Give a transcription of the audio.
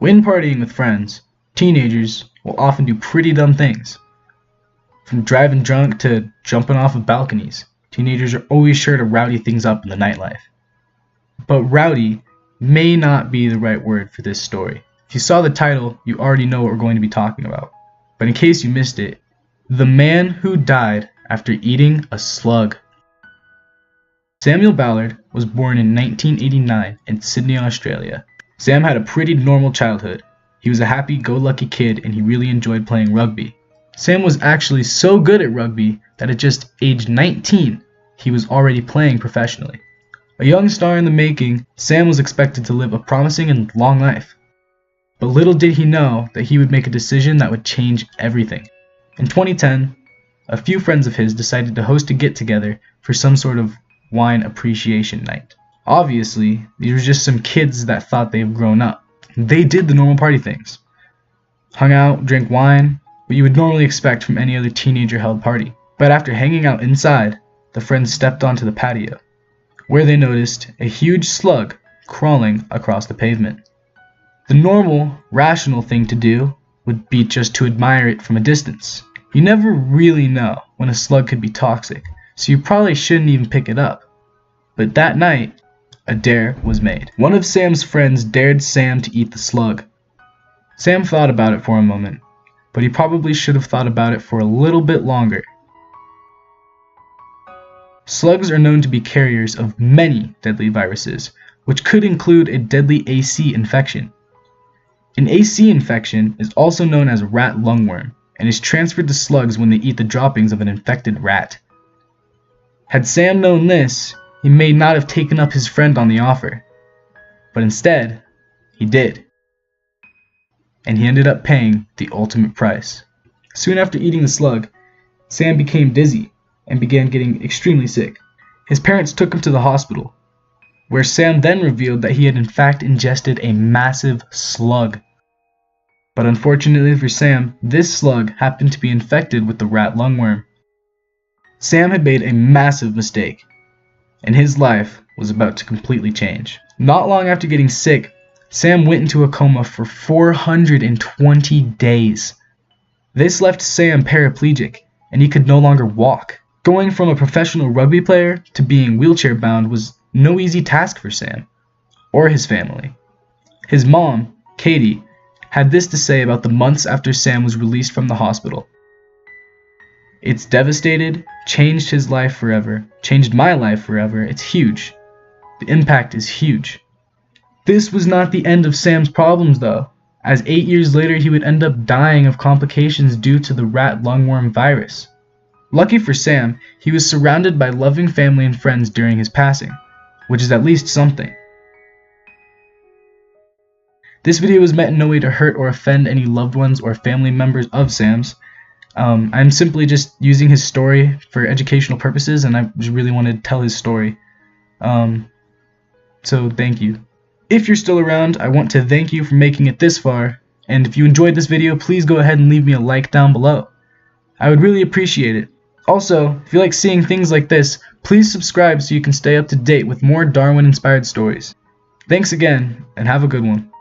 When partying with friends, teenagers will often do pretty dumb things. From driving drunk to jumping off of balconies, teenagers are always sure to rowdy things up in the nightlife. But rowdy may not be the right word for this story. If you saw the title, you already know what we're going to be talking about. But in case you missed it, the man who died after eating a slug. Samuel Ballard was born in 1989 in Sydney, Australia. Sam had a pretty normal childhood. He was a happy-go-lucky kid and he really enjoyed playing rugby. Sam was actually so good at rugby that at just age 19, he was already playing professionally. A young star in the making, Sam was expected to live a promising and long life. But little did he know that he would make a decision that would change everything. In 2010, a few friends of his decided to host a get-together for some sort of wine appreciation night. Obviously, these were just some kids that thought they had grown up. They did the normal party things. Hung out, drank wine, what you would normally expect from any other teenager-held party. But after hanging out inside, the friends stepped onto the patio, where they noticed a huge slug crawling across the pavement. The normal, rational thing to do would be just to admire it from a distance. You never really know when a slug could be toxic, so you probably shouldn't even pick it up. But that night, a dare was made. One of Sam's friends dared Sam to eat the slug. Sam thought about it for a moment, but he probably should have thought about it for a little bit longer. Slugs are known to be carriers of many deadly viruses, which could include a deadly AC infection. An AC infection is also known as rat lungworm and is transferred to slugs when they eat the droppings of an infected rat. Had Sam known this, he may not have taken up his friend on the offer, but instead, he did. And he ended up paying the ultimate price. Soon after eating the slug, Sam became dizzy and began getting extremely sick. His parents took him to the hospital, where Sam then revealed that he had in fact ingested a massive slug. But unfortunately for Sam, this slug happened to be infected with the rat lungworm. Sam had made a massive mistake, and his life was about to completely change. Not long after getting sick, Sam went into a coma for 420 days. This left Sam paraplegic, and he could no longer walk. Going from a professional rugby player to being wheelchair bound was no easy task for Sam, or his family. His mom, Katie, had this to say about the months after Sam was released from the hospital. It's devastated, changed his life forever, changed my life forever. It's huge. The impact is huge. This was not the end of Sam's problems though, as 8 years later he would end up dying of complications due to the rat lungworm virus. Lucky for Sam, he was surrounded by loving family and friends during his passing, which is at least something. This video was meant in no way to hurt or offend any loved ones or family members of Sam's. I'm simply just using his story for educational purposes, and I just really wanted to tell his story. So thank you. If you're still around, I want to thank you for making it this far, and if you enjoyed this video, please go ahead and leave me a like down below. I would really appreciate it. Also, if you like seeing things like this, please subscribe so you can stay up to date with more Darwin-inspired stories. Thanks again, and have a good one.